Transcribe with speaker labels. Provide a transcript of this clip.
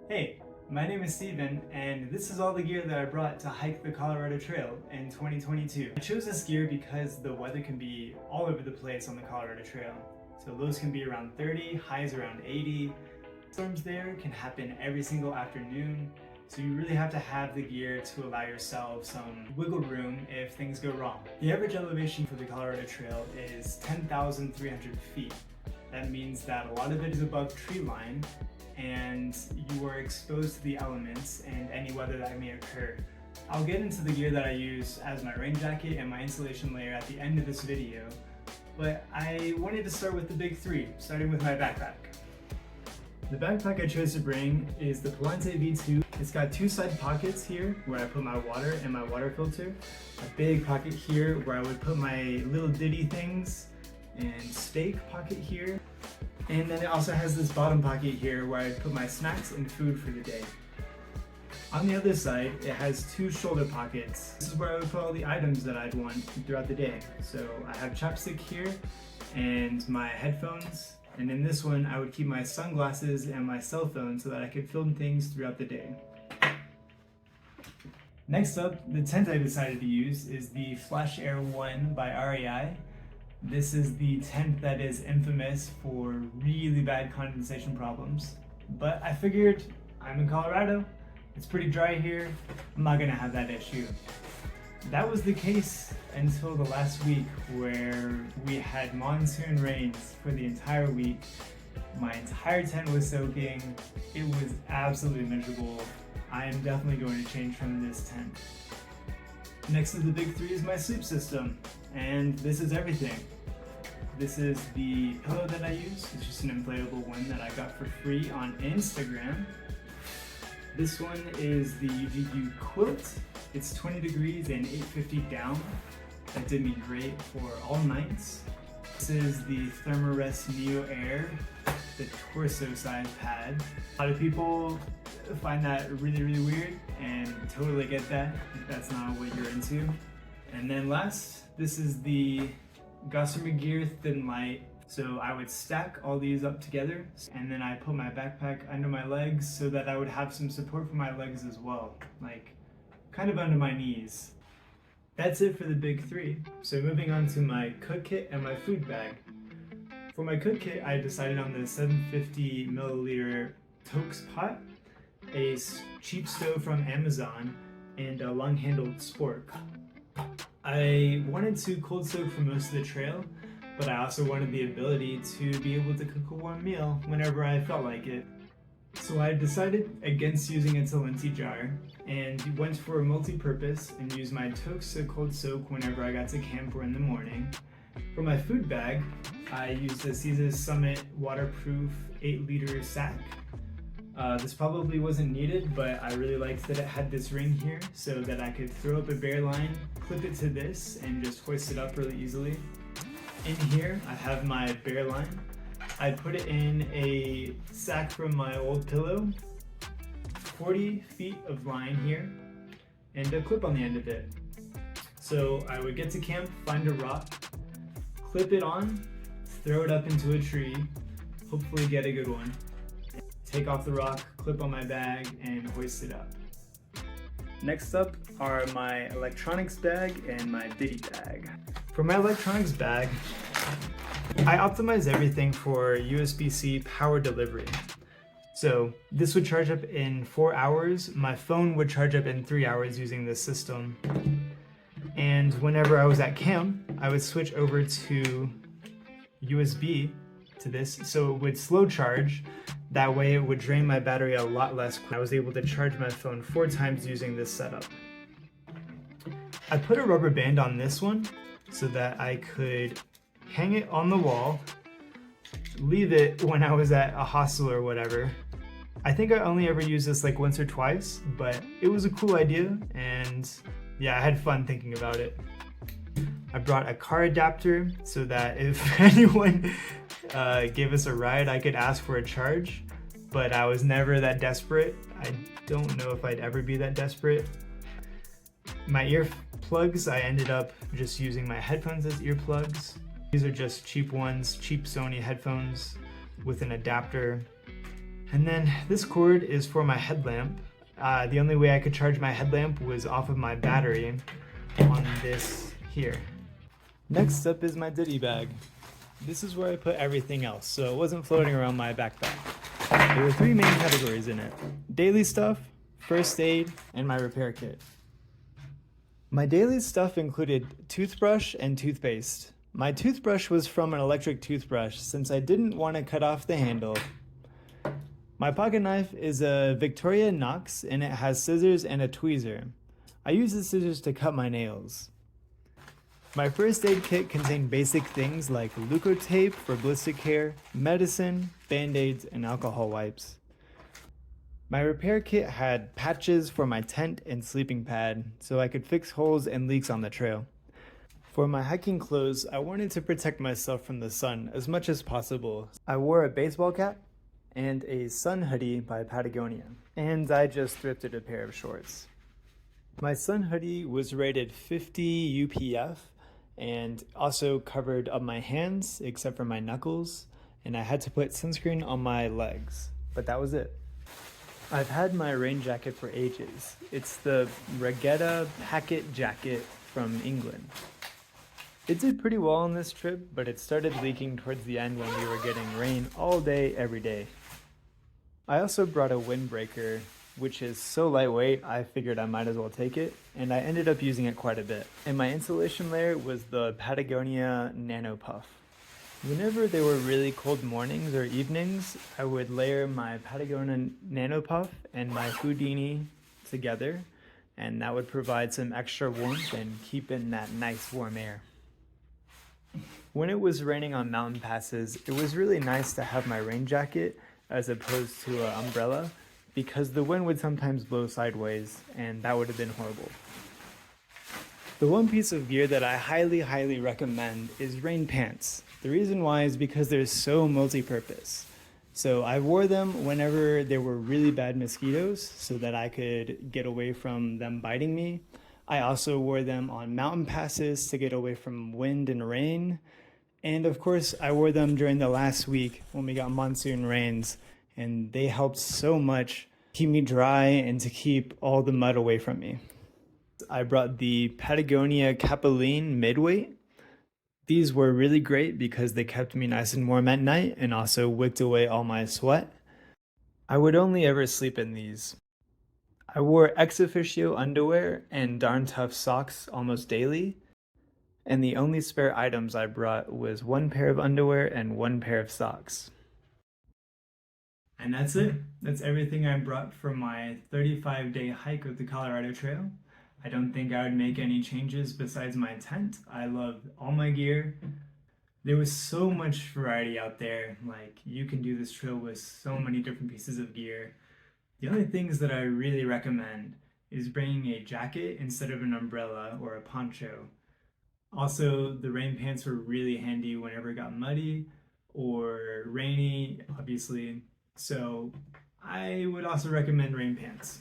Speaker 1: Hey, my name is Steven, and this is all the gear that I brought to hike the Colorado Trail in 2022. I chose this gear because the weather can be all over the place on the Colorado Trail. So lows can be around 30, highs around 80. Storms there can happen every single afternoon, so you really have to have the gear to allow yourself some wiggle room if things go wrong. The average elevation for the Colorado Trail is 10,300 feet. That means that a lot of it is above tree line, and you are exposed to the elements and any weather that may occur. I'll get into the gear that I use as my rain jacket and my insulation layer at the end of this video, but I wanted to start with the big three, starting with my backpack. The backpack I chose to bring is the Palante V2. It's got two side pockets here where I put my water and my water filter, a big pocket here where I would put my little Ditty things, and steak pocket here. And then it also has this bottom pocket here where I put my snacks and food for the day. On the other side, it has two shoulder pockets. This is where I would put all the items that I'd want throughout the day. So I have chapstick here and my headphones. And in this one, I would keep my sunglasses and my cell phone so that I could film things throughout the day. Next up, the tent I decided to use is the Flash Air 1 by REI. This is the tent that is infamous for really bad condensation problems. But I figured I'm in Colorado, it's pretty dry here, I'm not gonna have that issue. That was the case until the last week where we had monsoon rains for the entire week. My entire tent was soaking. It was absolutely miserable. I am definitely going to change from this tent. Next to the big three is my sleep system, and this is everything. This is the pillow that I use. It's just an inflatable one that I got for free on Instagram. This one is the HGQ quilt. It's 20 degrees and 850 down. That did me great for all nights. This is the Therma-rest NeoAir, the torso size pad. A lot of people find that really weird, and totally get that if that's not what you're into. And then last, this is the Gossamer Gear Thin Light. So I would stack all these up together, and then I put my backpack under my legs so that I would have some support for my legs as well, like kind of under my knees. That's it for the big three. So moving on to my cook kit and my food bag. For my cook kit, I decided on the 750 milliliter TOAKS pot, a cheap stove from Amazon, and a long-handled spork. I wanted to cold soak for most of the trail, but I also wanted the ability to be able to cook a warm meal whenever I felt like it. So I decided against using a Talenti jar and went for a multi-purpose and used my TOAKS to cold soak whenever I got to camp or in the morning. For my food bag, I used a Caesar's Summit waterproof 8-liter sack. This probably wasn't needed, but I really liked that it had this ring here so that I could throw up a bear line, clip it to this, and just hoist it up really easily. In here, I have my bear line. I put it in a sack from my old pillow, 40 feet of line here, and a clip on the end of it. So I would get to camp, find a rock, clip it on, throw it up into a tree, hopefully get a good one, take off the rock, clip on my bag, and hoist it up. Next up are my electronics bag and my Ditty bag. For my electronics bag, I optimize everything for USB-C power delivery. So this would charge up in 4 hours. My phone would charge up in 3 hours using this system. And whenever I was at camp, I would switch over to USB to this, so it would slow charge. That way it would drain my battery a lot less. I was able to charge my phone 4 times using this setup. I put a rubber band on this one so that I could hang it on the wall, leave it when I was at a hostel or whatever. I think I only ever used this like once or twice, but it was a cool idea, and yeah, I had fun thinking about it. I brought a car adapter so that if anyone gave us a ride, I could ask for a charge, but I was never that desperate. I don't know if I'd ever be that desperate. My earplugs, I ended up just using my headphones as earplugs. These are just cheap ones, cheap Sony headphones with an adapter. And then this cord is for my headlamp. The only way I could charge my headlamp was off of my battery on this here. Next up is my Ditty bag. This is where I put everything else, so it wasn't floating around my backpack. There were 3 main categories in it: daily stuff, first aid, and my repair kit. My daily stuff included toothbrush and toothpaste. My toothbrush was from an electric toothbrush since I didn't want to cut off the handle. My pocket knife is a Victoria Knox and it has scissors and a tweezer. I use the scissors to cut my nails. My first aid kit contained basic things like Leukotape for ballistic care, medicine, band-aids, and alcohol wipes. My repair kit had patches for my tent and sleeping pad so I could fix holes and leaks on the trail. For my hiking clothes, I wanted to protect myself from the sun as much as possible. I wore a baseball cap and a sun hoodie by Patagonia, and I just thrifted a pair of shorts. My sun hoodie was rated 50 UPF and also covered up my hands except for my knuckles, and I had to put sunscreen on my legs, but that was it. I've had my rain jacket for ages. It's the Regatta Packet jacket from England. It did pretty well on this trip, but it started leaking towards the end when we were getting rain all day, every day. I also brought a windbreaker, which is so lightweight, I figured I might as well take it, and I ended up using it quite a bit. And my insulation layer was the Patagonia Nano Puff. Whenever there were really cold mornings or evenings, I would layer my Patagonia Nano Puff and my Houdini together, and that would provide some extra warmth and keep in that nice warm air. When it was raining on mountain passes, it was really nice to have my rain jacket as opposed to an umbrella because the wind would sometimes blow sideways and that would have been horrible. The one piece of gear that I highly recommend is rain pants. The reason why is because they're so multi-purpose. So I wore them whenever there were really bad mosquitoes so that I could get away from them biting me. I also wore them on mountain passes to get away from wind and rain. And of course, I wore them during the last week when we got monsoon rains, and they helped so much keep me dry and to keep all the mud away from me. I brought the Patagonia Capilene midweight. These were really great because they kept me nice and warm at night and also wicked away all my sweat. I would only ever sleep in these. I wore Exofficio underwear and Darn Tough socks almost daily. And the only spare items I brought was 1 pair of underwear and 1 pair of socks. And that's it. That's everything I brought for my 35-day hike of the Colorado Trail. I don't think I would make any changes besides my tent. I loved all my gear. There was so much variety out there. Like, you can do this trail with so many different pieces of gear. The only things that I really recommend is bringing a jacket instead of an umbrella or a poncho. Also, the rain pants were really handy whenever it got muddy or rainy, obviously. So I would also recommend rain pants.